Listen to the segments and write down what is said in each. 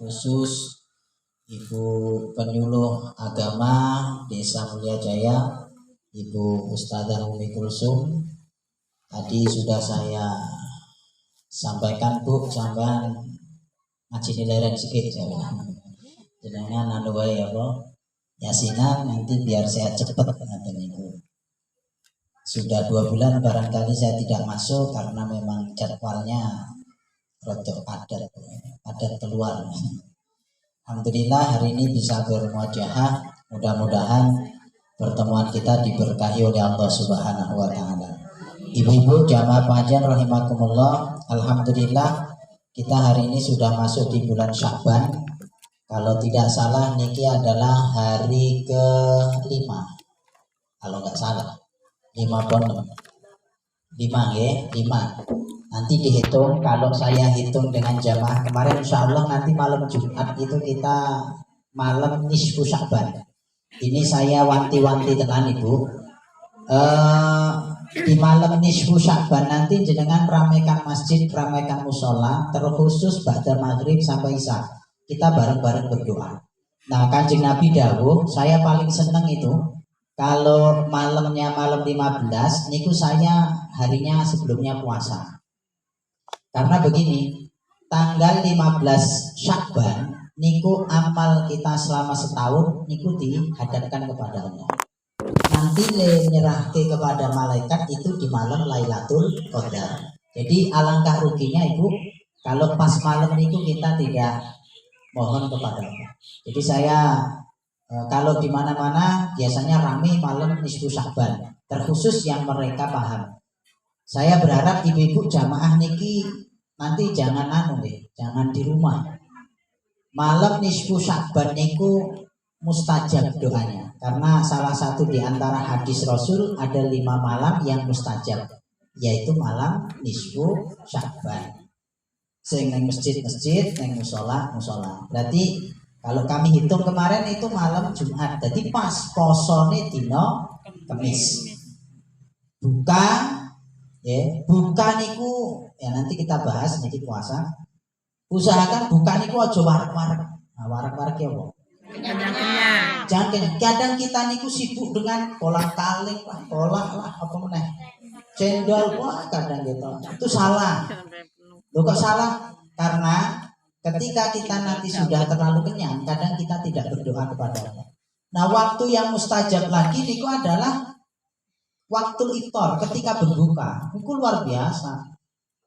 khusus Ibu Penyuluh Agama Desa Mulia Jaya, Ibu Ustadzah Umi Kulsum. Tadi sudah saya sampaikan, Bu, sampean ngaji nilairan sedikit ya. Jenengan anu wae apa? Yasinan nanti biar saya cepat ngaten niku. Sudah 2 bulan barangkali saya tidak masuk karena memang jadwalnya rodok padat keluar. Alhamdulillah hari ini bisa bermuajahah. Mudah-mudahan pertemuan kita diberkahi oleh Allah Subhanahu wa taala. Ibu-ibu jamaah pengajian rahimakumullah, alhamdulillah kita hari ini sudah masuk di bulan Sya'ban. Kalau tidak salah niki adalah hari ke-5. Kalau nggak salah 5 ya, 5. Nanti dihitung, kalau saya hitung dengan jamaah kemarin insya Allah nanti malam Jumat itu kita malam nisfu Sya'ban. Ini saya wanti-wanti tenan Ibu. Di malam nisfu Sya'ban nanti jenengan ramaikan masjid, ramaikan musola, terkhusus ba'da maghrib sampai isya. Kita bareng-bareng berdoa. Nah, Kanjeng Nabi dawuh, saya paling seneng itu kalau malamnya malam 15 niku saya harinya sebelumnya puasa. Karena begini, tanggal 15 Sya'ban niku amal kita selama setahun niku dihadapkan kepada Allah. Nanti menyerahke kepada malaikat itu di malam Lailatul Qadar. Jadi alangkah ruginya Ibu kalau pas malam niku kita tidak mohon kepada Allah. Jadi saya kalau di mana-mana biasanya rame malam nisfu Sya'ban, terkhusus yang mereka paham. Saya berharap ibu-ibu jamaah niki nanti jangan jangan di rumah. Malam nisfu Sya'ban niku mustajab doanya. Karena salah satu di antara hadis Rasul ada 5 malam yang mustajab, yaitu malam nisfu Sya'ban. Sing neng masjid-masjid, neng musola. Berarti kalau kami hitung kemarin itu malam Jumat. Jadi pas posone dino Kamis. Buka niku ya nanti kita bahas niki puasa. Usahakan buka niku aja warak-warak. Nah, warak-warak ya apa? Jangan kadang kita niku sibuk dengan kolang-kaling lah, kolak lah, apa meneh. Cendol wah kadang gitu. Itu salah. Loh kok salah? Karena ketika kita nanti sudah terlalu kenyang, kadang kita tidak berdoa kepada Allah. Nah, waktu yang mustajab lagi niku adalah waktu iftar, ketika berbuka. Itu luar biasa.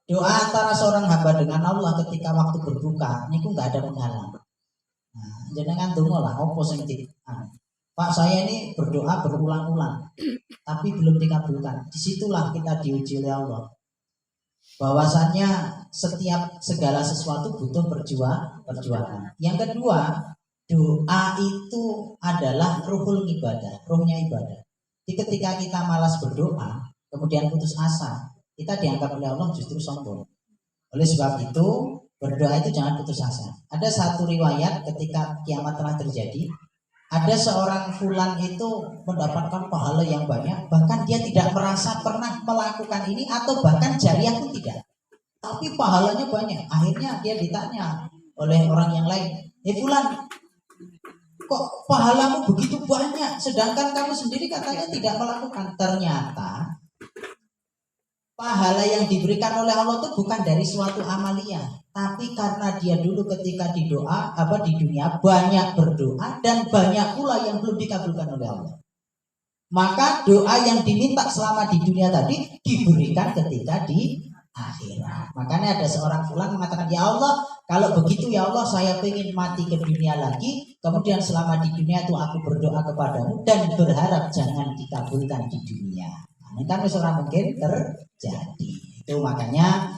Doa antara seorang hamba dengan Allah ketika waktu berbuka niku nggak ada penghalang. Nah, jenengan tunggu lah opo sing Pak, saya ini berdoa berulang-ulang tapi belum dikabulkan. Disitulah kita diuji oleh Allah. Bahwasannya setiap segala sesuatu butuh perjuangan. Yang kedua, doa itu adalah ruhul ibadah, ruhnya ibadah. Jadi ketika kita malas berdoa, kemudian putus asa, kita dianggap oleh Allah justru sombong. Oleh sebab itu, berdoa itu jangan putus asa. Ada satu riwayat ketika kiamat telah terjadi, ada seorang fulan itu mendapatkan pahala yang banyak, bahkan dia tidak merasa pernah melakukan ini atau bahkan jariah pun tidak. Tapi pahalanya banyak. Akhirnya dia ditanya oleh orang yang lain, fulan, kok pahalamu begitu banyak sedangkan kamu sendiri katanya tidak melakukan. Ternyata pahala yang diberikan oleh Allah itu bukan dari suatu amalia, tapi karena dia dulu ketika di dunia banyak berdoa dan banyak pula yang belum dikabulkan oleh Allah. Maka doa yang diminta selama di dunia tadi diberikan ketika di akhirat. Makanya ada seorang fulan mengatakan, ya Allah, kalau begitu ya Allah saya ingin mati ke dunia lagi, kemudian selama di dunia itu aku berdoa kepadamu dan berharap jangan dikabulkan di dunia. Ini kan misalnya mungkin terjadi. Itu makanya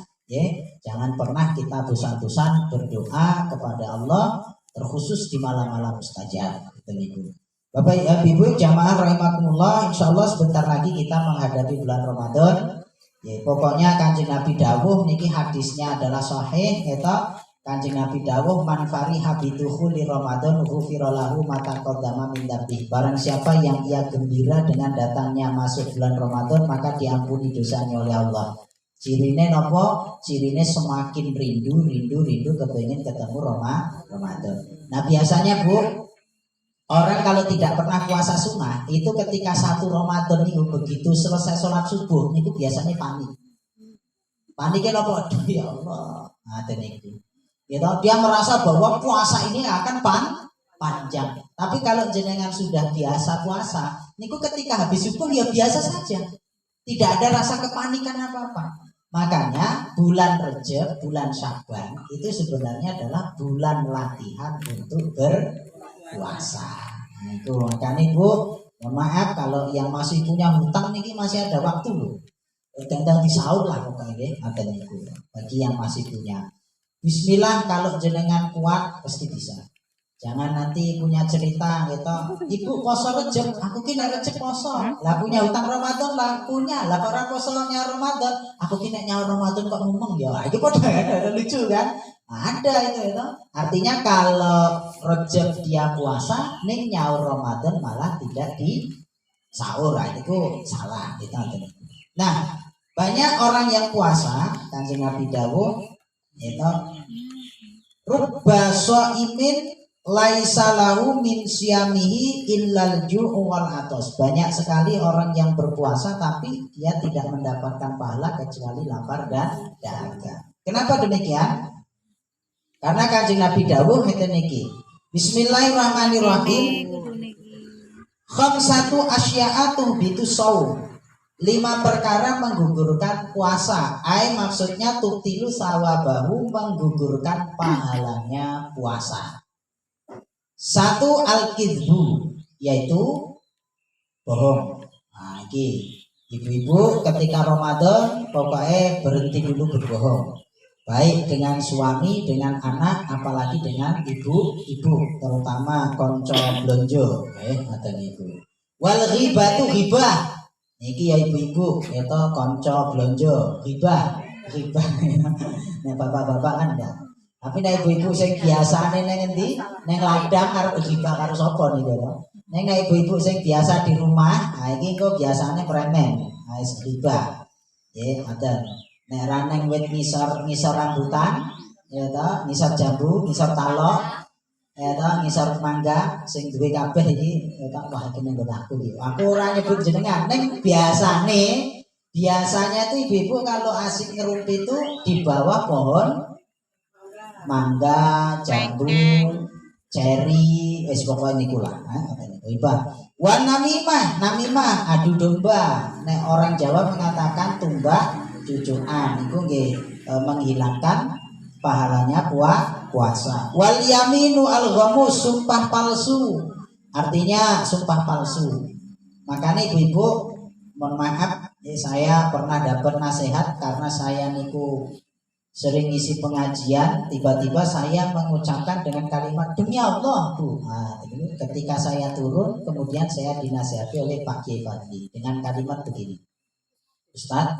jangan pernah kita bosan-bosan berdoa kepada Allah, terkhusus di malam-malam mustajab. Itu. Bapak Ibu jamaah rahimakumullah, insyaallah sebentar lagi kita menghadapi bulan Ramadan. Pokoknya Kanjeng Nabi dawuh niki hadisnya adalah sahih, eta Kanjeng Nabi dawuh man fariha bidukhuli Ramadan ghufira lahu ma taqaddama min dzambih. Barang siapa yang ia gembira dengan datangnya masuk bulan Ramadan, maka diampuni dosanya oleh Allah. Cirine nopo? Cirine semakin rindu kepengen ketemu Ramadan. Nah biasanya Bu, orang kalau tidak pernah puasa sunnah itu ketika satu Ramadan itu begitu selesai sholat subuh itu biasanya panik. Paniknya nopo? Aduh ya Allah. Nah itu. Ya, dia merasa bahwa puasa ini akan panjang. Tapi kalau jenengan sudah biasa puasa, niku ketika habis subuh ya biasa saja. Tidak ada rasa kepanikan apa-apa. Makanya bulan Rejab, bulan Syaban itu sebenarnya adalah bulan latihan untuk berpuasa. Nah, itu makanya Bu, mohon maaf kalau yang masih punya hutang niki masih ada waktu loh. Tentang disaur lah pokoknya ada niku. Bagi yang masih punya. Bismillah kalau jenengan kuat pasti bisa. Jangan nanti punya cerita gitu, ibu poso Rejab, aku kira Rejab poso, lah punya hutang Ramadan lah punya, lah para posonya Ramadan, aku kira nyawa Ramadan kok ngomong ya, itu kok ada lucu kan? Ada itu. Artinya kalau Rejab dia puasa, nih nyawa Ramadan malah tidak di sahur, itu salah gitu. Nah banyak orang yang puasa, Kanjeng Nabi dawuh, itu rubba shaimin laisa lahu min siyamihi illal ju'u wal atos. Banyak sekali orang yang berpuasa tapi dia tidak mendapatkan pahala kecuali lapar dan dahaga. Kenapa demikian? Karena Kanjeng Nabi dawuh ngeten niki. Bismillahirrahmanirrahim. Khamsatu asya'atu bitu shaum. 5 perkara menggugurkan puasa. Maksudnya tutilu sawabahu, menggugurkan pahalanya puasa. 1 al-kidbu, yaitu bohong. Nah, ini ibu-ibu ketika Ramadan pokoknya berhenti dulu berbohong. Baik dengan suami, dengan anak, apalagi dengan ibu-ibu, terutama konco blonjo, ada ibu. Wal ghibatu ghibah. Niki ya ibu-ibu, itu konco blonjo, ghibah. Nah, bapak-bapak kan enggak. Tapi nek ibu-ibu sing biasane nang endi? Nang ladang karo ghibah karo sapa niku to? Nek ibu-ibu sing biasa di rumah, ha iki kok biasane premen. Ha wis ghibah. Nggih, ngoten. Nek ra nang wit ngisor rambutan, ya to, ngisor jambu, ngisor talok, ya to, ngisor mangga sing duwe kabeh iki, ya to, wah iki nggon aku iki. Aku ora nyebut jenengan, ning biasanya itu ibu-ibu kalau asik ngerumpi itu di bawah pohon mangga, jambu, ceri, pokoknya niku lah. Wan namimah, adu domba. Nek orang Jawa mengatakan tumbak cucuan, itu menghilangkan pahalanya puasa. Wal yaminu al-ghamus, sumpah palsu. Artinya sumpah palsu. Makanya ibu-ibu, mohon maaf, saya pernah dapat nasihat karena saya niku sering isi pengajian, tiba-tiba saya mengucapkan dengan kalimat demi Allah Bu. Nah, ketika saya turun, kemudian saya dinasihati oleh Pak Kiai Fadli dengan kalimat begini, Ustaz,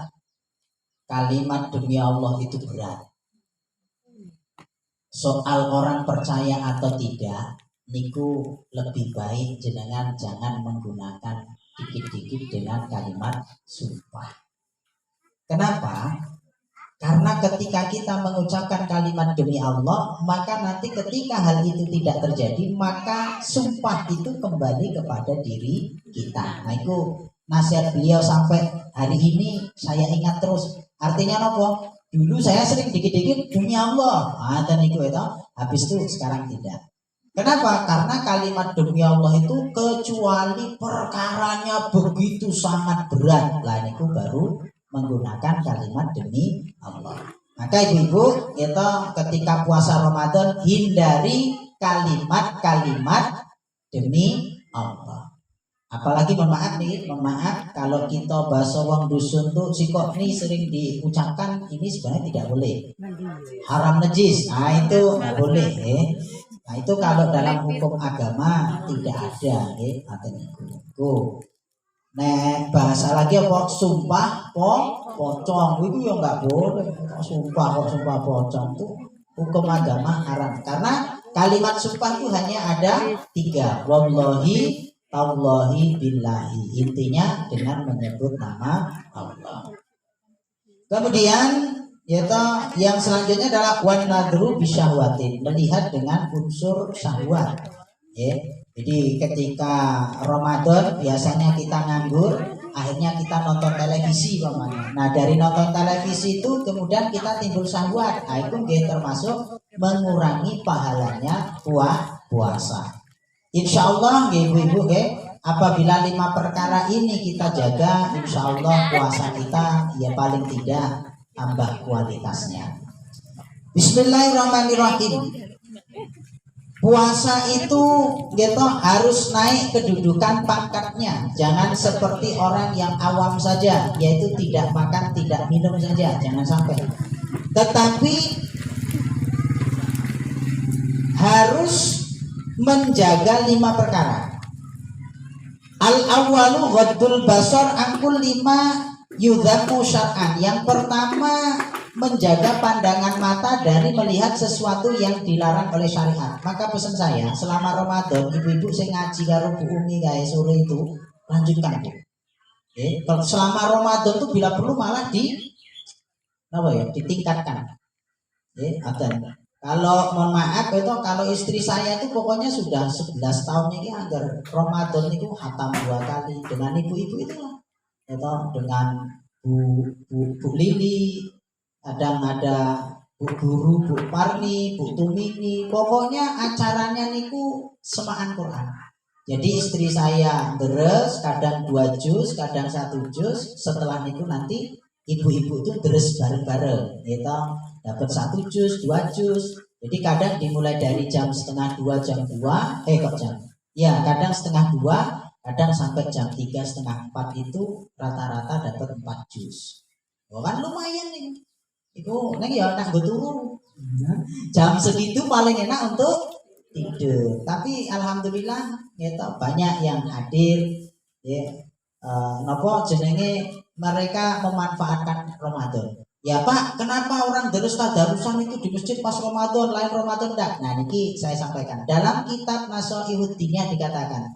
kalimat demi Allah itu berat. Soal orang percaya atau tidak, niku lebih baik jenengan jangan menggunakan dikit-dikit dengan kalimat sumpah. Kenapa? Karena ketika kita mengucapkan kalimat demi Allah, maka nanti ketika hal itu tidak terjadi, maka sumpah itu kembali kepada diri kita. Nah itu nasihat beliau sampai hari ini saya ingat terus. Artinya apa? Dulu saya sering dikit-dikit demi Allah, dan itu habis itu sekarang tidak. Kenapa? Karena kalimat demi Allah itu kecuali perkaranya begitu sangat berat, lah itu baru menggunakan kalimat demi Allah. Maka ibu-ibu, kita ketika puasa Ramadan hindari kalimat-kalimat demi Allah. Apalagi mohon maaf kalau kita bahasa wong dusun tuh sikok ini sering diucapkan, ini sebenarnya tidak boleh. Haram najis. Nah itu nggak boleh. Nah itu kalau dalam hukum agama tidak ada. Nek bahasa lagi apa sumpah pocong itu ya nggak boleh. Sumpah pocong itu hukum agama haram. Karena kalimat sumpah itu hanya ada 3. Wallahi, tallahi, billahi. Intinya dengan menyebut nama Allah. Kemudian yaitu yang selanjutnya adalah wan nadru bisyahwatin, melihat dengan unsur syahwat. Ya. Jadi ketika Ramadan biasanya kita nganggur, akhirnya kita nonton televisi pamannya. Nah dari nonton televisi itu kemudian kita timbul syahwat. Nah, itu termasuk mengurangi pahalanya puasa. Insya Allah ibu-ibu apabila 5 perkara ini kita jaga, insya Allah puasa kita ya paling tidak tambah kualitasnya. Bismillahirrahmanirrahim. Puasa itu gitu harus naik kedudukan pangkatnya. Jangan seperti orang yang awam saja, yaitu tidak makan, tidak minum saja. Jangan sampai. Tetapi harus menjaga 5 perkara. Al-awwalu ghaddul basar angkul 5 yudhamu syar'an. Yang pertama menjaga pandangan mata dari melihat sesuatu yang dilarang oleh syariat. Maka pesan saya selama Ramadan ibu-ibu saya ngaji karo Bu Umi guys sore itu lanjutkan Bu. Kalau selama Ramadan itu bila perlu malah ditingkatkan. Kalau mohon maaf itu kalau istri saya itu pokoknya sudah 11 tahun ini agar Ramadan itu hatam 2 kali dengan ibu-ibu itulah. Dengan Bu Lili, kadang ada Bu Guru, Bu Parni, Bu Tumini, pokoknya acaranya niku semaan Quran. Jadi istri saya deres kadang 2 juz, kadang 1 juz. Setelah niku nanti ibu-ibu itu deres bareng-bareng, dapat 1 juz, 2 juz. Jadi kadang dimulai dari jam 1:30 jam 2, kadang 1:30. Kadang sampai jam 3, 3:30 itu rata-rata dapat 4 juz. Oh kan lumayan nih. Itu neng ya nanggo turu. Jam segitu paling enak untuk tidur. Tapi alhamdulillah banyak yang hadir ya. Napa jenenge mereka memanfaatkan Ramadan. Ya Pak, kenapa orang terus tadarusan itu di masjid pas Ramadan, lain Ramadan enggak? Nah niki saya sampaikan. Dalam kitab Nashaihuddiniyah dikatakan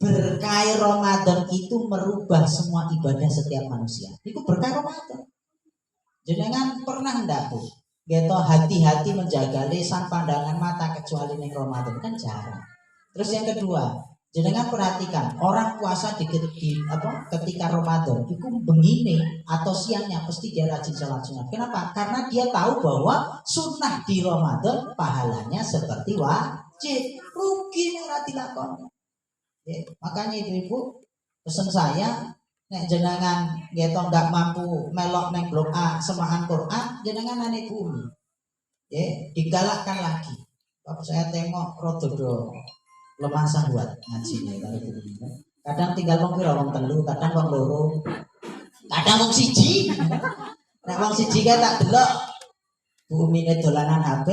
berkah Ramadan itu merubah semua ibadah setiap manusia. Itu berkah Ramadan. Jenengan pernah ndak Bu? Gitu hati-hati menjaga lisan, pandangan mata kecuali ning Ramadan kan jarang. Terus yang kedua, jenengan perhatikan orang puasa ketika Ramadan itu begini atau siangnya pasti dia rajin sholat sunat. Kenapa? Karena dia tahu bahwa sunnah di Ramadan pahalanya seperti wajib. Rugi ora dilakoni. Makanya ibu-ibu pesan saya nek jenengan nggak mampu melok neng blok A semaan Quran jenengan nane bumi digalakkan lagi. Bapak saya tengok rododo lemah sahwat ngajinya dari bumi. Kadang tinggal wong telu, kadang wong loro, kadang wong siji. Nek wong siji kan tak delok bumi ini dolanan HP,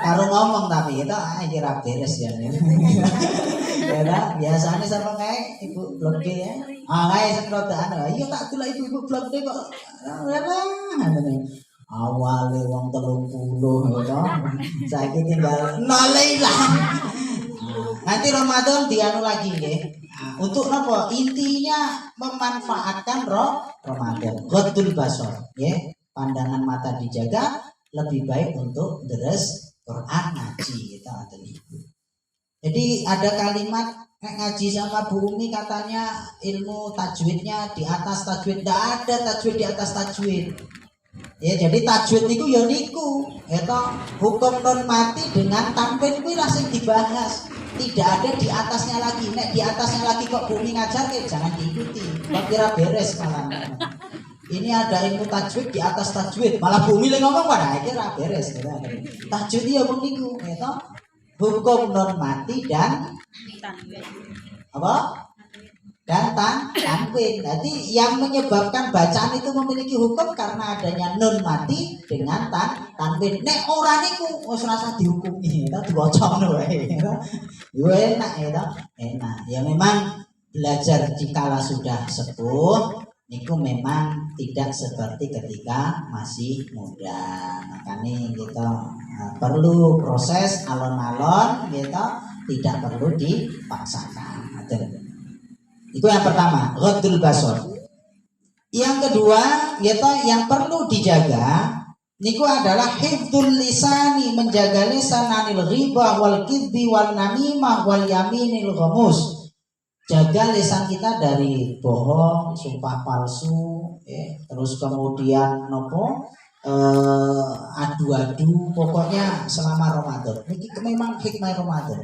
karo ngomong tapi itu kira beres ya. Biasanya sama kayak ibu blok D ya. Kayak sekrotaan, iya tak delok ibu blok D kok. Awalnya wong 30 ya. Saiki tinggal nolailah. Nanti Ramadan dianu lagi ya. Untuk apa? Intinya memanfaatkan Ramadan. Ghaddul basar, ya. Pandangan mata dijaga lebih baik untuk deres Quran ngaji kita atau itu. Jadi ada kalimat ngaji sama Bu Umi katanya ilmu tajwidnya di atas tajwid. Tidak ada tajwid di atas tajwid. Ya jadi tajwid niku ya niku. Itu hukum non mati dengan tanwin kuwi langsung dibahas. Tidak ada di atasnya lagi. Nek di atasnya lagi kok Bu Umi ngajar jangan diikuti. Kok kira beres malah. Ini ada ilmu tajwid di atas tajwid. Malah bumi lagi ngomong pada akhirnya beres. Tajwid ya begitu. Hukum non mati dan apa? Dan tanwin. Jadi yang menyebabkan bacaan itu memiliki hukum karena adanya non mati dengan tanwin. Nek ora niku wis rasa dihukumi. Kita diwacana wae. Yo enak ya. Enak. Ya memang belajar dikala sudah sepuh niku memang tidak seperti ketika masih muda. Makanya kita perlu proses alon-alon gitu, tidak perlu dipaksakan. Itu yang pertama, ghaddul basar. Yang kedua, yaitu yang perlu dijaga niku adalah hifdzul lisani, menjaga lisan anil riba wal kidbi wal namimah wal yaminil ghamus. Jaga lisan kita dari bohong, sumpah palsu, terus kemudian nopo adu-adu, pokoknya selama Ramadan. Ini memang hikmah Ramadan.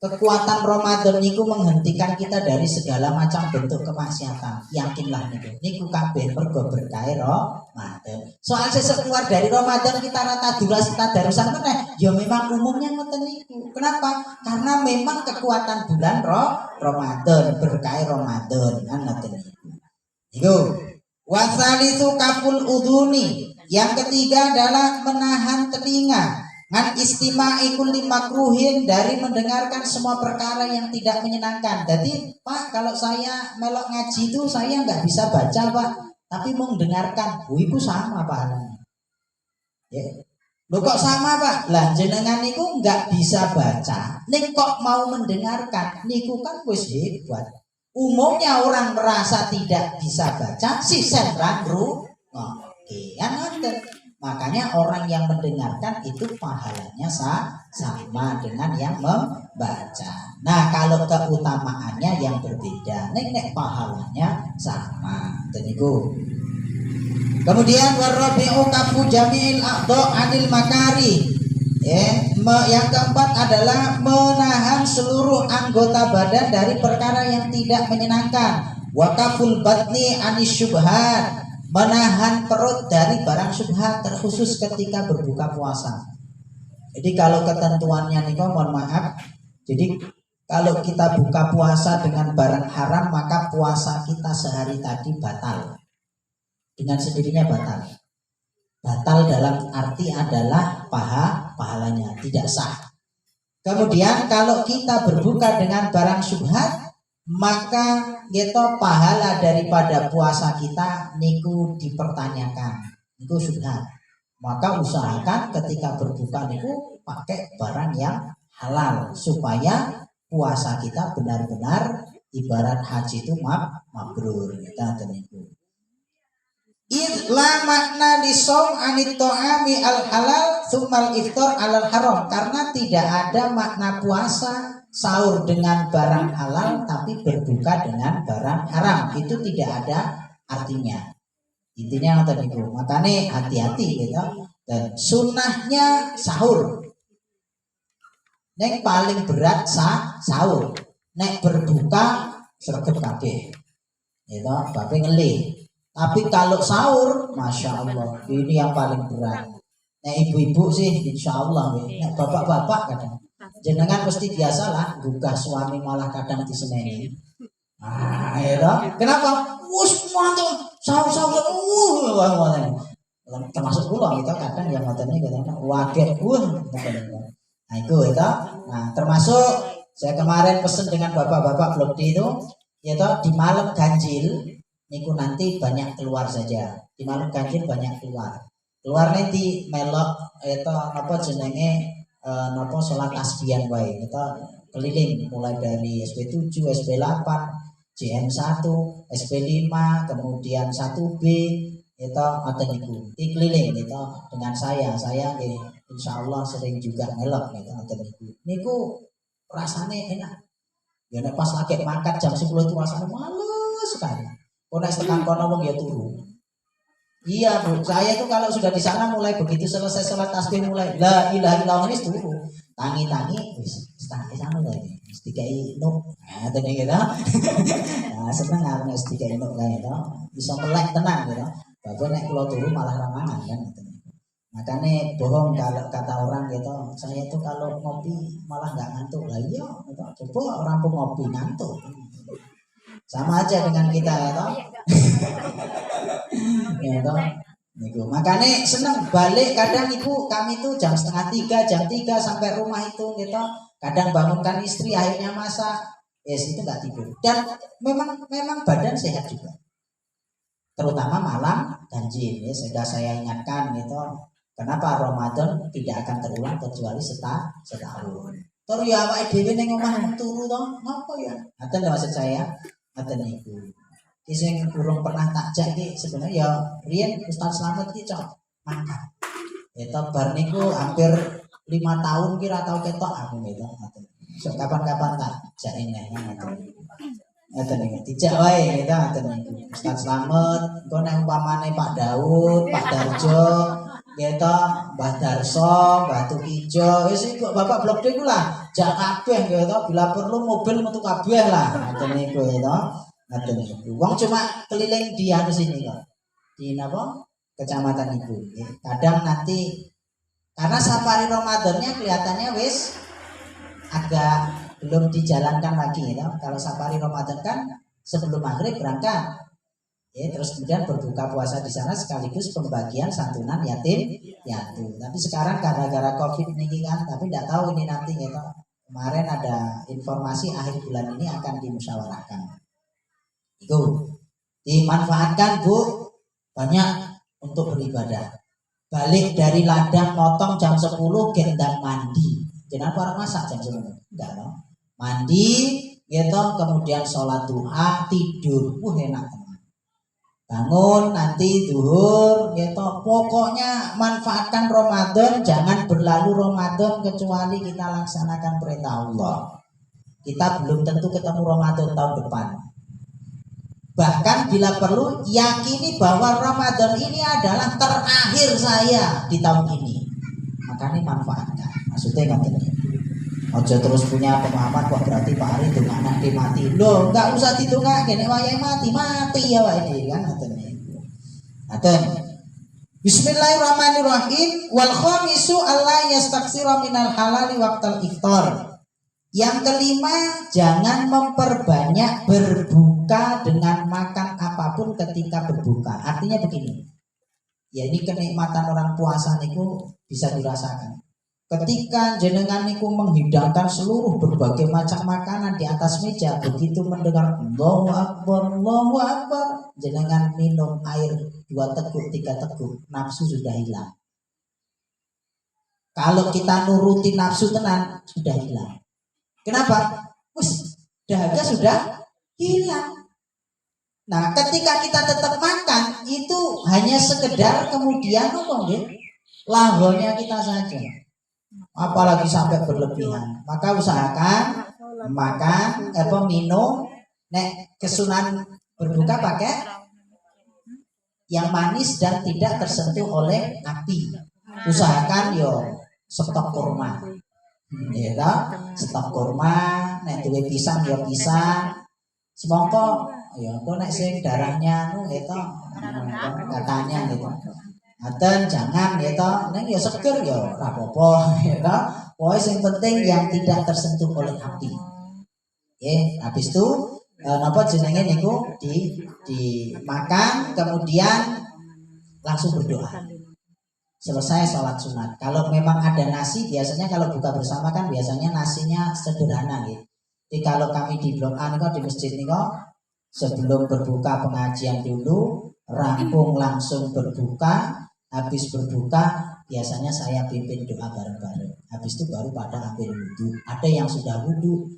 Kekuatan Ramadan niku menghentikan kita dari segala macam bentuk kemaksiatan. Yakinlah niku kabeh mergo berkah Ramadan. Soal sesuk keluar dari Ramadan kita rata dulas tadarusan meneh, ya memang umumnya ngoten niku. Kenapa? Karena memang kekuatan bulan Ramadan, berkah Ramadan kan ngoten niku. Iku wasalisu kaful udhuni. Yang ketiga adalah menahan telinga. Ngan istima'i kulli makruhin, dari mendengarkan semua perkara yang tidak menyenangkan. Jadi Pak, kalau saya melok ngaji itu saya nggak bisa baca Pak, tapi mau mendengarkan. Itu sama Pak. Ya. Loh kok sama Pak? Lah jenengan niku nggak bisa baca, nih kok mau mendengarkan, niku kan wis hebat. Umumnya orang merasa tidak bisa baca, si senran oke, kan ngoten. Makanya orang yang mendengarkan itu pahalanya sama dengan yang membaca. Nah kalau keutamaannya yang berbeda, nek pahalanya sama. Teniku. Kemudian warabi'u kafu jamil a'dha 'anil makari. Yang keempat adalah menahan seluruh anggota badan dari perkara yang tidak menyenangkan. Wakaful batni 'anis syubhat, menahan perut dari barang syubhat, terkhusus ketika berbuka puasa. Jadi kalau ketentuannya nih, mohon maaf. Jadi kalau kita buka puasa dengan barang haram, maka puasa kita sehari tadi batal. Dengan sendirinya batal. Batal dalam arti adalah pahalanya tidak sah. Kemudian kalau kita berbuka dengan barang syubhat, maka gitu pahala daripada puasa kita niku dipertanyakan, niku syubhat. Maka usahakan ketika berbuka niku pakai barang yang halal supaya puasa kita benar-benar ibarat haji itu mabrur. Kita niku. La makna disom anit to'ami al halal sumal iftar al haram, karena tidak ada makna puasa sahur dengan barang halal tapi berbuka dengan barang haram, itu tidak ada artinya. Intinya tadi itu, makanya hati-hati gitu. Dan sunnahnya sahur. Nek paling berat sahur. Nek berbuka sergap kabeh. Gitu, babe ngeli. Tapi kalau sahur, masya Allah, ini yang paling berat. Nek ibu-ibu sih, insya Allah. Nek bapak-bapak kadang, jenengan pasti biasa lah, buka suami malah kadang diseneni. Ya kenapa? Wus mantap, sahur-sahur, termasuk pulang kita kadang yang ngoten iki kadang waget, nah itu itu. Nah termasuk saya kemarin pesen dengan bapak-bapak blok D itu, yaitu di malam ganjil. Niku nanti banyak keluar saja. Di malam ganjil banyak keluar. Keluar nanti melok itu apa jenenge napa salat tasbihan wae. Kita keliling mulai dari SP7, SP8, JM1, SP5, kemudian 1B itu ada niku. Keliling itu dengan saya nggih insyaallah sering juga melok gitu ada niku. Niku rasane enak. Ya nek pas lagi makan jam 10 itu rasane males sekali. Kona setengah kono wong ya turu. Iya Bu, saya itu kalau sudah di sana mulai begitu selesai sholat tasbih mulai la ilaha illallah ini turu. Tangi-tangi wis setengah sana lagi. Wis dikai nuk. Nah, tene gitu. Nah, seneng aku wis dikai nuk kae to. Bisa melek tenang gitu. Bapak nek kula turu malah ramangan kan gitu. Makanya bohong kalau kata orang gitu, saya itu kalau ngopi malah nggak ngantuk. Lah iya, gitu. Coba orang pun ngopi ngantuk. Sama aja dengan kita ya toh. Ya toh. Niku. Makanya seneng balik kadang ibu kami tuh jam 2:30, jam 3 sampai rumah itu gitu. Kadang bangunkan istri akhirnya masak. Itu nggak tidur. Dan memang badan sehat juga. Terutama malam ganjil ya, sehingga saya ingatkan gitu. Kenapa Ramadan tidak akan terulang kecuali setahun. Terus ya awake dhewe ning omah turu to, ngopo ya? Ngoten maksud saya. Ngoten niku. Ki sing urung pernah takjak ki sebenarnya ya riyen Ustaz Slamet ki cok mangkat. Itu bar niku hampir 5 tahun kira tau ketok aku gitu. So, kapan-kapan takjak ini ngoten. Ngoten niku. Dijak wae gitu ngoten niku. Ustaz Slamet, engko nek umpamane Pak Daud, Pak Darjo, gitu, Mbah Darso, Mbah Tukijo, wis kok Bapak Blok D ku lah, jak kabeh gitu, bila perlu mobil metu kabeh lah, ngoten niku gitu. Ngoten niku. Wong cuma keliling di anu sini kok. Di napa? Kecamatan itu. Kadang nanti karena safari Ramadannya kelihatannya wis agak belum dijalankan lagi gitu. Kalau safari Ramadan kan sebelum maghrib berangkat. Ya, terus kemudian berbuka puasa di sana sekaligus pembagian santunan yatim piatu. Tapi sekarang gara-gara Covid ini kan, tapi tidak tahu ini nanti gitu. Kemarin ada informasi akhir bulan ini akan dimusyawarahkan. Itu dimanfaatkan Bu, banyak untuk beribadah. Balik dari ladang motong jam 10 gendang mandi. Jangan orang masak jam 10. Enggak no. Mandi gitu, kemudian sholat duha, tidur. Enak. Bangun nanti zuhur gitu. Pokoknya manfaatkan Ramadan, jangan berlalu Ramadan kecuali kita laksanakan perintah Allah. Kita belum tentu ketemu Ramadan tahun depan. Bahkan bila perlu yakini bahwa Ramadan ini adalah terakhir saya di tahun ini. Makanya manfaatkan. Maksudnya nggak ojo terus punya pemahaman kok berarti Pak Ari itu anak dia mati. Loh, nggak usah ditungak gini wayai mati ya Pak ini kan ngaten. Bismillahirrahmanirrahim. Wal khamisu alla yastaksira minal halali waqtal iftar. Yang kelima, jangan memperbanyak berbuka dengan makan apapun ketika berbuka. Artinya begini. Ya ini kenikmatan orang puasa niku bisa dirasakan. Ketika jenengan niku menghidangkan seluruh berbagai macam makanan di atas meja, begitu mendengar Allahu Akbar, jenengan minum air 2 teguk, 3 teguk, nafsu sudah hilang. Kalau kita nuruti nafsu tenan, sudah hilang. Kenapa? Dahaga sudah hilang. Nah, ketika kita tetap makan, itu hanya sekedar kemudian lahirnya kita saja. Apalagi sampai berlebihan. Maka usahakan makan minum nek kesunan berbuka pakai yang manis dan tidak tersentuh oleh api. Usahakan stok kurma. Ya ta? Stok kurma, nek duwe pisang pisang. Semongko kok nek sing darahnya katanya gitu. Aten jangan gitu, neng seger rapopo gitu. Pokoknya yang penting yang tidak tersentuh oleh api. Habis itu napa jenenge niku dimakan kemudian langsung berdoa. Selesai sholat sunat. Kalau memang ada nasi, biasanya kalau buka bersama kan biasanya nasinya sederhana gitu. Jadi kalau kami di Blok A di masjid sebelum berbuka pengajian dulu, rampung langsung berbuka. Habis berbuka biasanya saya pimpin doa bareng-bareng. Habis itu baru pada ambil wudhu. Ada yang sudah wudhu,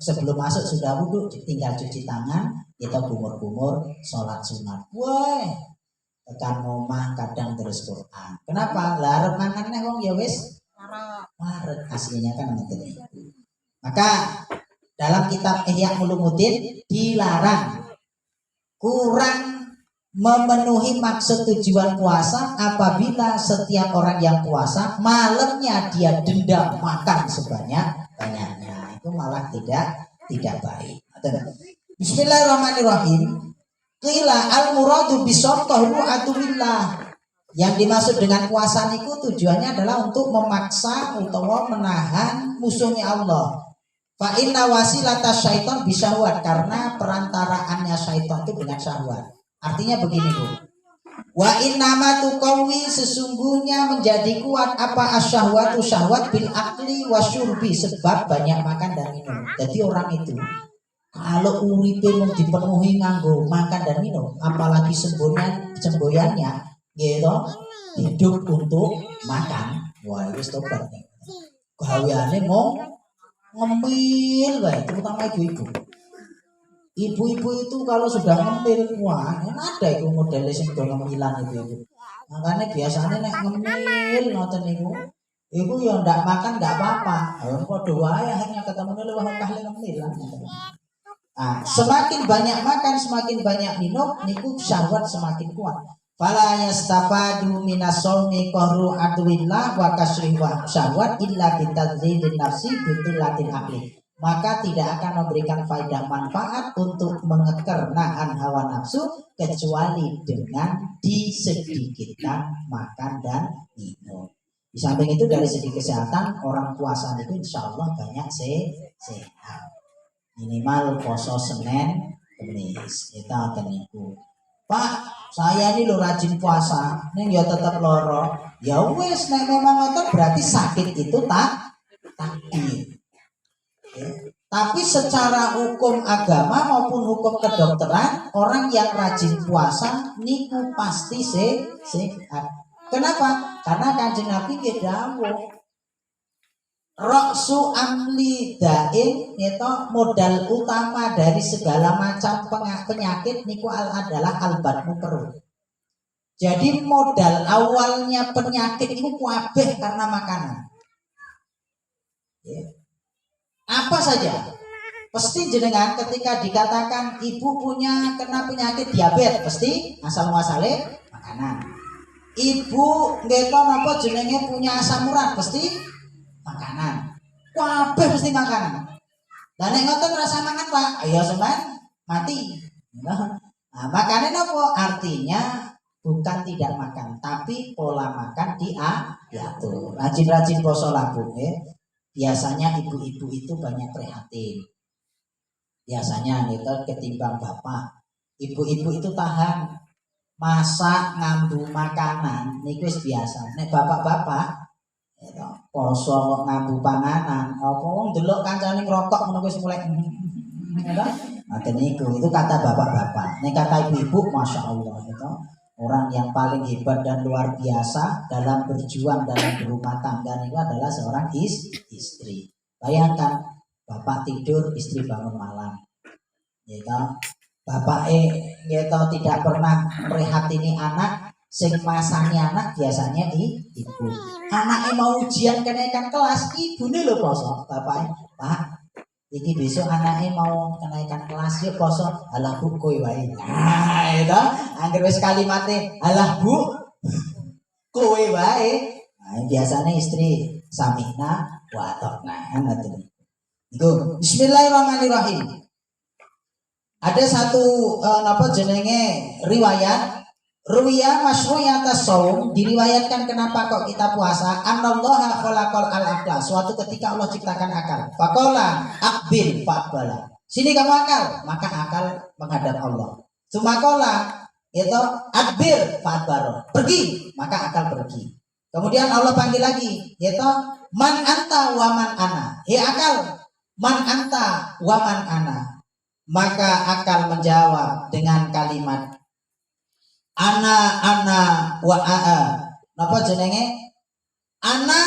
sebelum masuk sudah wudhu, tinggal cuci tangan, kita kumur-kumur sholat sunat. Woi, tekan ngomah kadang terus Quran. Kenapa? Larut mangannya wong ya wis marut aslinya kan nanti. Maka dalam kitab Ihya Ulumuddin dilarang kurang memenuhi maksud tujuan puasa apabila setiap orang yang puasa malamnya dia dendam makan sebanyak-banyaknya. Itu malah tidak baik. Bismillahirrahmanirrahim. Qila al-muradu bisawtahu atubillah. Yang dimaksud dengan puasa niku tujuannya adalah untuk memaksa atau menahan musuhnya Allah. Fa inna wasilata syaitan bisyahwat, karena perantaraannya syaitan itu dengan syahwat. Artinya begini Bu. Wa innama tuqawi, sesungguhnya menjadi kuat apa asyahwatu syahwat bil akli wasyurbi, sebab banyak makan dan minum. Jadi orang itu kalau uripe mau dipenuhi nganggo makan dan minum, apalagi semboyannya gitu, hidup untuk makan. Wah, itu tobat nih. Gaweane mau ngemil wae, terutama ibu-ibu. Ibu-ibu itu kalau sudah ngemil, wah, ada itu modelnya sing do ngemilan itu. Makanya biasanya nek ngemil ngoten niku, ibu yang ndak makan nggak apa-apa. Padha wae akhirnya ketemu lewat kahli ngemilan. Nah, semakin banyak makan, semakin banyak minum, niku syahwat semakin kuat. Fala yastafadu minas shaumi qahru adwillah wa kasri wa syahwat illa bitadzidin nafsi bitillatil akli. Maka tidak akan memberikan faedah manfaat untuk mengeker nahan hawa nafsu kecuali dengan disedikitkan makan dan minum. Di samping itu dari segi kesehatan orang puasa itu insya Allah banyak sehat. Minimal poso Senin Kamis kita niku. Pak, saya ini lo rajin puasa, ning ya tetap loro. Ya wes, nek memang ngoten berarti sakit itu takdir. Ya. Tapi secara hukum agama maupun hukum kedokteran, orang yang rajin puasa niku pasti sehat. Kenapa? Karena Kanjeng Nabi nggih dawuh, Roksu amli dain itu modal utama dari segala macam penyakit niku adalah albatmu perut. Jadi modal awalnya penyakit itu kabeh karena makanan. Ya. Apa saja? Pasti jenengan ketika dikatakan ibu punya kena penyakit diabetes, pasti asal muasale makanan. Ibu ngeto napa jenenge punya asam urat, pasti makanan. Kabeh mesti makanan. Lah nek ngoten rasa mangan, Pak, ayo sampean mati. Nah, makane napa? Artinya bukan tidak makan, tapi pola makan diatur. Rajin-rajin poso labu ya. Biasanya ibu-ibu itu banyak prihatin. Biasanya itu ketimbang bapak. Ibu-ibu itu tahan masak ngambu makanan niku wis biasa. Nek bapak-bapak poso ngambu panganan, apa wong delok kancane ngrokok ngono wis mulai ya. Ngoten niku, itu kata bapak-bapak. Nek kata ibu-ibu Masya Allah itu orang yang paling hebat dan luar biasa dalam berjuang dalam berumah tangga itu adalah seorang istri. Bayangkan bapak tidur, istri bangun malam. Ya, bapak tidak pernah merihatini anak, sing masani anak biasanya ibu. Anaknya mau ujian kenaikan kelas, ibune lho poso. Bapaknya, Pak, iki besok anaknya mau kenaikan kelas yuk poso. Alah bu kowe wae. Nah, itu anggere wis kalimate alah bu kowe wae. Nah, biasanya istri samina wa atona ngoten. Itu bismillahirrahmanirrahim. Ada satu jenenge riwayat Ruwiya masyru'yatas shaum, diriwayatkan kenapa kok kita puasa. Anallaha khalaqal al-aqla. Suatu ketika Allah ciptakan akal. Faqala aqbil faqbala. Sini kamu akal, maka akal menghadap Allah. Sumaqala itu adbir faqbara. Pergi, maka akal pergi. Kemudian Allah panggil lagi, yaitu man anta wa man ana. Hei akal, man anta wa man ana. Maka akal menjawab dengan kalimat ana wa napa jenenge ana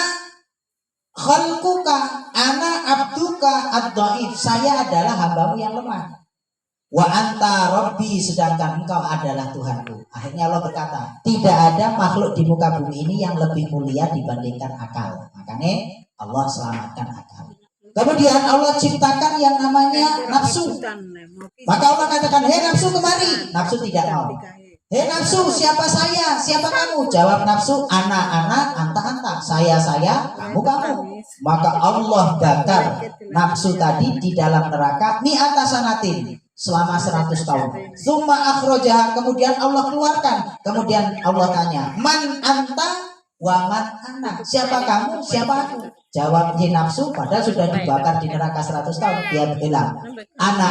khalquka ana abduka ad-dhaif. Saya adalah hambamu yang lemah. Wa anta rabbi, sedangkan engkau adalah Tuhanku. Akhirnya Allah berkata, tidak ada makhluk di muka bumi ini yang lebih mulia dibandingkan akal. Makanya Allah selamatkan akal. Kemudian Allah ciptakan yang namanya nafsu. Maka Allah katakan, hei nafsu kemari. Nafsu tidak mau. Hei nafsu, siapa saya? Siapa kamu? Jawab nafsu, ana, anta. Saya, kamu. Maka Allah bakar nafsu tadi di dalam neraka mi'ata sanatin selama 100 tahun. Summa akhrojaha, kemudian Allah keluarkan. Kemudian Allah tanya, man anta wa man ana. Siapa kamu? Siapa aku? Jawab nafsu, padahal sudah dibakar di neraka 100 tahun. Dia bilang, ana,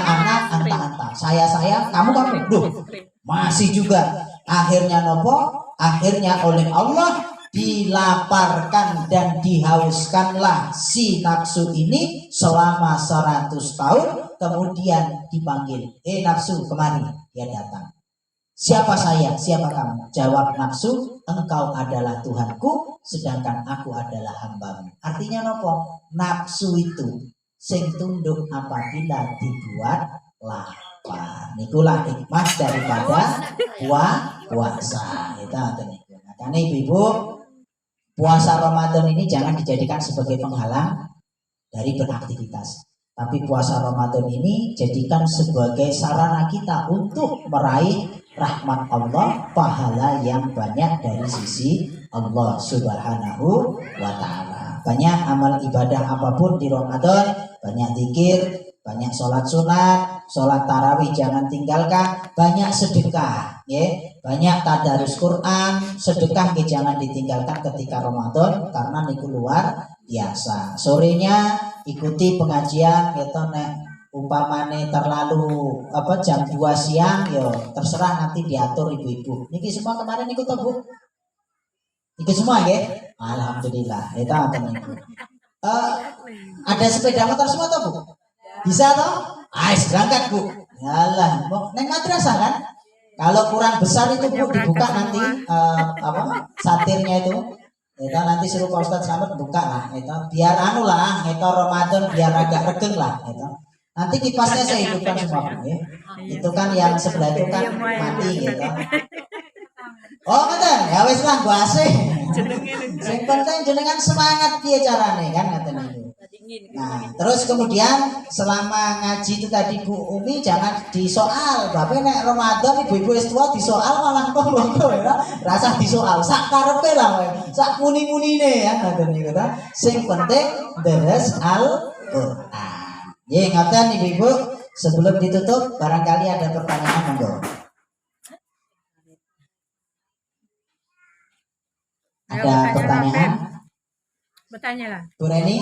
anta. Saya, kamu. Duh, masih juga. Akhirnya nopo? Akhirnya oleh Allah dilaparkan dan dihauskanlah si nafsu ini selama 100 tahun. Kemudian dipanggil, nafsu kemari. Dia datang. Siapa saya? Siapa kamu? Jawab nafsu, engkau adalah Tuhanku, sedangkan aku adalah hambamu. Artinya nopo? Nafsu itu sing tunduk apabila dibuat lah. lapar. Nikulah hikmah daripada puasa. Makanya ibu-ibu, puasa Ramadan ini jangan dijadikan sebagai penghalang dari beraktivitas. Tapi puasa Ramadan ini jadikan sebagai sarana kita untuk meraih rahmat Allah, pahala yang banyak dari sisi Allah Subhanahu wa Ta'ala. Banyak amal ibadah apapun di Ramadan, banyak zikir, banyak sholat sunat, sholat tarawih jangan tinggalkan, banyak sedekah, ya, banyak tadarus Quran, sedekah jangan ditinggalkan ketika Ramadan karena niku luar biasa. Sorenya ikuti pengajian, gitu nek umpamane terlalu jam 2 siang, yo terserah nanti diatur ibu-ibu. Niki semua kemarin ikut Bu? Ikut semua ya? Alhamdulillah. Itu niku. Ada sepeda motor semua toh Bu? Bisa toh? Ais berangkat Bu. Yalah, neng madrasah kan? Kalau kurang besar itu Bu dibuka nanti satirnya itu. Itu nanti suruh Pak Ustadz Slamet buka lah. Itu biar anu lah, itu Ramadan biar agak regeng lah. Itu nanti kipasnya saya hidupkan semua Bu. Ya. Itu kan yang sebelah itu kan mati gitu. Oh betul, ya wis lah gua asih. Sing penting jenengan semangat piye carane kan ngaten niku. Nah, terus kemudian selama ngaji itu tadi Bu Umi jangan disoal. Bapak nek Ramadan ibu-ibu wis tua disoal malah kok ya. Rasa disoal sak karepe lah kowe. Sak muni-munine ya ngaten niku ta. Sing penting deres Al-Qur'an. Nggih ngaten ibu-ibu, sebelum ditutup barangkali ada pertanyaan monggo. Ada pertanyaan? Bertanyalah. Bu Reni?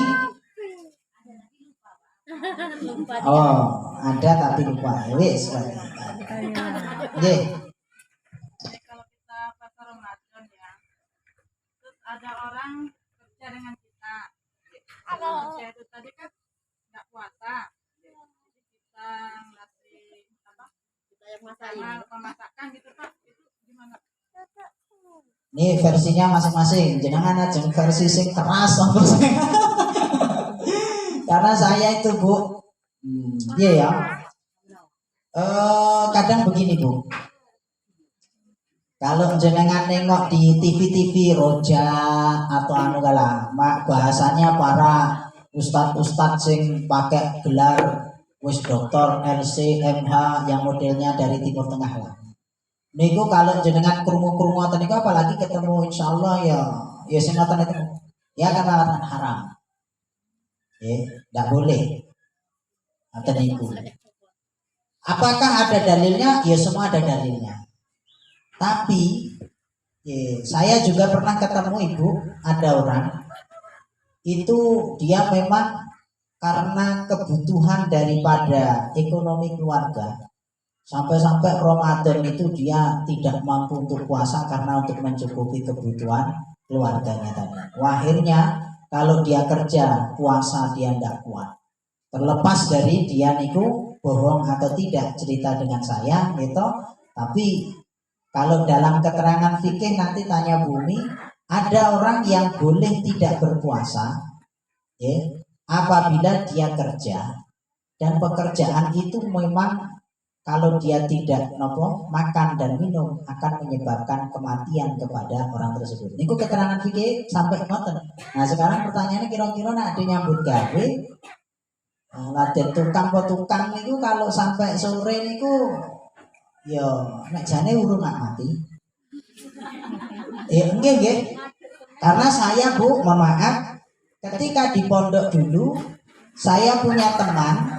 Oh, ada tapi lupa. Wis. Nggih. Kalau kita puasa Ramadan ya, terus ada orang kerja dengan kita. Kalau kerja itu tadi kan nggak puasa, jadi kita ngasih apa? Kita yang masakan, pemasakan gitu Pak, itu gimana? Nih versinya masing-masing. Jenengan aja versi sing keras apa sih? Karena saya itu Bu, iya ya. Kadang begini Bu. Kalau jenengan nengok di TV-TV Roja atau anu kala, bahasanya para ustadz-ustadz sing pakai gelar wis doktor LC MH yang modelnya dari Timur Tengah lah. Niku kalau jenengan krungu-krungu ngoten niku apalagi ketemu insyaallah ya sing ngoten itu ya karena haram. Tidak boleh. Ngoten niku. Apakah ada dalilnya? Ya semua ada dalilnya. Tapi saya juga pernah ketemu Ibu, ada orang itu dia memang karena kebutuhan daripada ekonomi keluarga. Sampai-sampai Ramadan itu dia tidak mampu untuk puasa karena untuk mencukupi kebutuhan keluarganya tadi. Akhirnya kalau dia kerja puasa dia tidak kuat. Terlepas dari dia niku bohong atau tidak cerita dengan saya gitu. Tapi kalau dalam keterangan fikih nanti tanya Bumi, ada orang yang boleh tidak berpuasa apabila dia kerja dan pekerjaan itu memang kalau dia tidak makan dan minum akan menyebabkan kematian kepada orang tersebut. Niku keterangan fikih sampai ngoten. Nah sekarang pertanyaannya kira-kira nak ada nyambut gawe, laden tukang niku kalau sampai sore niku, yo nek jane urung mati. Enggak. Karena saya Bu, mohon maaf, ketika di pondok dulu saya punya teman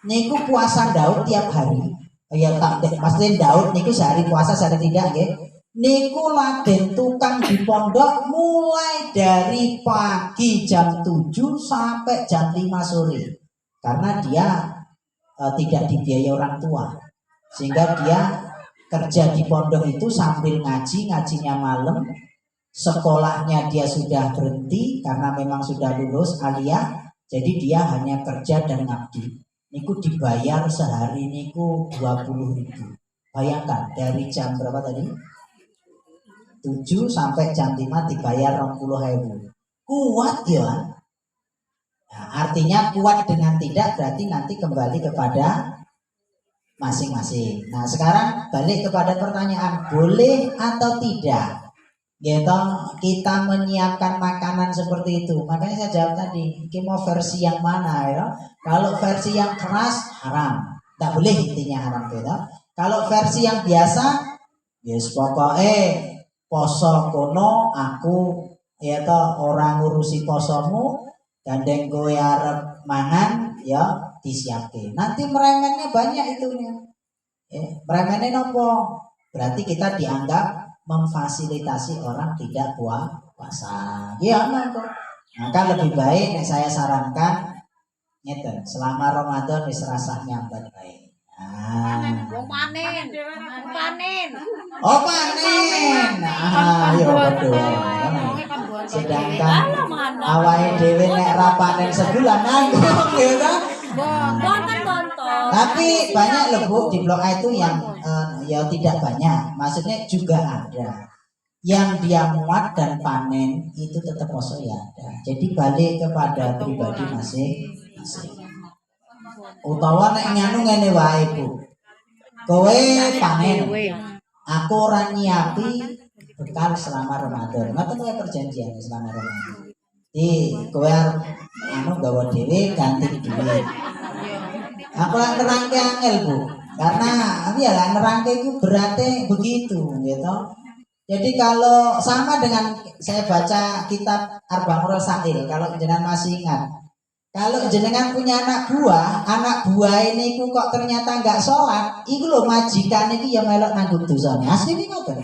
niku puasa Daud tiap hari. Ya tak pasti Daud niku sehari puasa sehari tidak nggih. Niku laden tukang di pondok mulai dari pagi jam 7 sampai jam 5 sore. Karena dia tidak dibiayai orang tua. Sehingga dia kerja di pondok itu sambil ngajinya malam. Sekolahnya dia sudah berhenti karena memang sudah lulus aliyah. Jadi dia hanya kerja dan ngabdi. Niku dibayar sehari niku 20.000. Bayangkan dari jam berapa tadi? 7 sampai jam 5 dibayar 20.000. Kuat ya. Nah, artinya kuat dengan tidak berarti nanti kembali kepada masing-masing. Nah sekarang balik kepada pertanyaan, boleh atau tidak gitu kita menyiapkan makanan seperti itu? Makanya saya jawab tadi, ini mau versi yang mana ya? Kalau versi yang keras haram, tak boleh, intinya haram gitu. Kalau versi yang biasa, yes pokoknya poso kono aku ya toh orang ngurusi posomu, gandeng kowe arep mangan ya disiapke. Nanti meremennya banyak itunya. Meremennya nopo? Berarti kita dianggap memfasilitasi orang tidak puasa. Iya kok. Maka lebih baik yang saya sarankan ngeten, selama Ramadan wis rasah nyambat baik. Panen. Oh panen. Nah, ayo betul. Sedangkan awake dhewe nek ra panen sebulan nanggung gitu. Tapi banyak loh Bu di Blok A itu yang ya tidak banyak. Maksudnya juga ada yang dia muat dan panen itu tetap poso ya ada. Jadi balik kepada pribadi masing-masing. Utawa nek nganu ngene wae Bu. Kowe panen, aku ora nyiapi bekal selama Ramadan. Ngoten kowe perjanjian selama Ramadan. Kowe arep anu gawa dhewe ganti duit. Aku lah nerangke angel Bu. Karena ya lah nerangke itu berarti begitu gitu. Jadi kalau sama dengan saya baca kitab Arba'un Rasail, kalau jenengan masih ingat, kalau jenengan punya anak buah ini kok ternyata nggak sholat, itu loh majikan ini yang melok nanggung dosanya. Asli ini ngoten.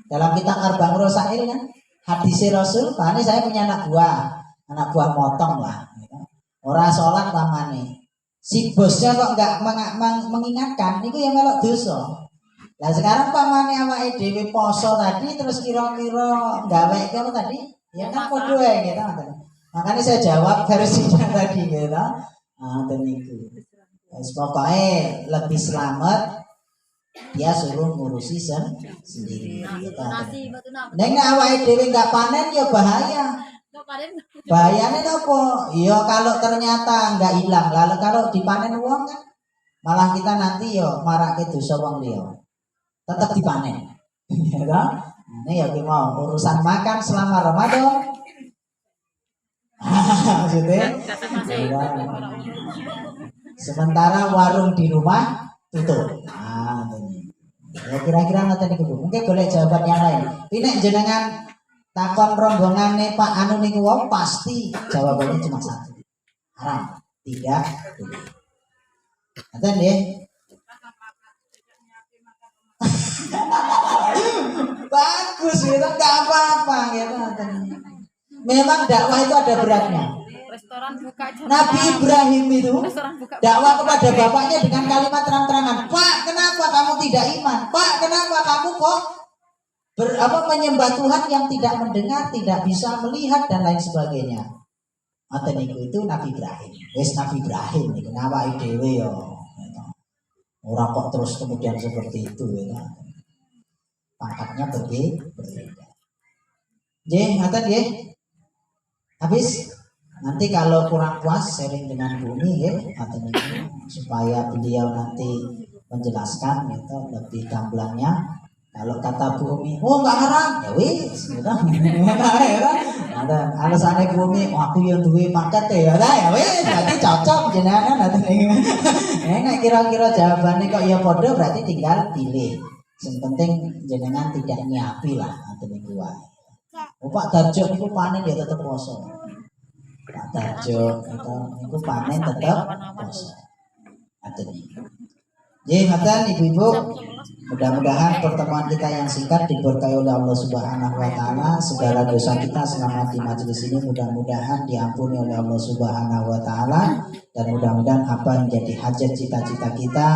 Dalam kitab Arba'un Rasail kan, hadis Rasul, Pak ini saya punya anak buah motong lah. Gitu. Orang sholat lamane. Si bosnya kok nggak mengingatkan, itu yang melok dosa. Nah sekarang pamane awake dhewe poso tadi terus kira-kira gawe apa tadi? Ya kan podo ae gitu. Makanya saya jawab versinya tadi gitu. Ah niku. Wis pokoke lebih selamat dia suruh ngurusi sendiri gitu. Nek awake dhewe nggak panen ya bahaya. Bahayanya apa? Ya kalau ternyata nggak hilang, lalu kalau dipanen uang kan malah kita nanti yo marake dosa wong liya. Tetap dipanen. Ya kan? Ini ya mau urusan makan selama Ramadan. Maksudnya? Sementara warung di rumah tutup. Nah, ini. Ya kira-kira ngoten niku. Mungkin boleh jawaban yang lain. Ini jenengan takon rombongane Pak Anu niku wong pasti jawabannya cuma satu. Haram. Tidak boleh. Ngoten nggih. Bagus gitu, nggak apa-apa gitu. Memang dakwah itu ada beratnya. Nabi Ibrahim itu dakwah kepada bapaknya dengan kalimat terang-terangan. Pak, kenapa kamu tidak iman? Pak, kenapa kamu kok menyembah Tuhan yang tidak mendengar, tidak bisa melihat dan lain sebagainya. Atau itu Nabi Ibrahim. Wes Nabi Ibrahim itu nawa dhewe yo. Ora kok terus kemudian seperti itu ya. Pangkatnya berbeda. Nggih, ngaten nggih. Habis nanti kalau kurang puas sharing dengan Bumi ya, supaya beliau nanti menjelaskan gitu lebih gamblangnya. Kalau kata Bumi, oh nggak haram, ya wis, gitu. Ada alasannya Bumi, oh, aku yang duwe paket ya, ya wis, berarti cocok jenengan nanti. Nah kira-kira jawabannya kok ya podo berarti tinggal pilih. Yang penting jenengan tidak nyiapi lah atau niku wae. Oh Pak Darjo niku panen ya tetep poso. Pak Darjo niku panen tetep poso. Atau niku. Jadi ngoten Ibu-ibu, mudah-mudahan pertemuan kita yang singkat diberkahi oleh Allah Subhanahu wa taala. Segala dosa kita selama di majelis ini mudah-mudahan diampuni oleh Allah Subhanahu wa taala dan mudah-mudahan apa yang menjadi hajat cita-cita kita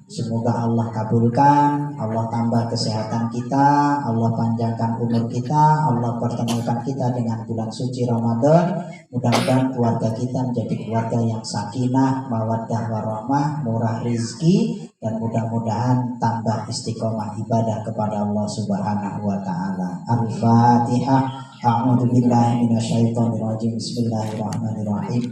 semoga Allah kabulkan, Allah tambah kesehatan kita, Allah panjangkan umur kita, Allah pertemukan kita dengan bulan suci Ramadan. Mudah-mudahan keluarga kita menjadi keluarga yang sakinah, mawaddah warahmah, murah rizki, dan mudah-mudahan tambah istiqomah ibadah kepada Allah Subhanahu wa taala. Al-Fatihah. A'udzu billahi minasyaitonir rajim. Bismillahirrahmanirrahim.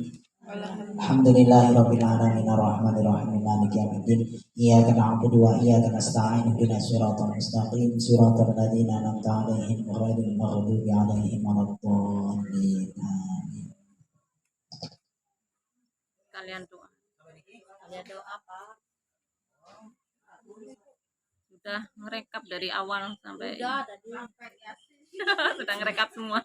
Alhamdulillahirabbil alamin arrahmanir rahim maliki yaumiddin iyyaka na'budu wa iyyaka nasta'in ihdinas siratal mustaqim siratal ladzina an'amta 'alaihim ghairil maghdubi 'alaihim waladdallin. Amin. Kalian doa. Kalian doa apa? Sudah merekap dari awal sampai Udah tadi sudah ngerekap semua.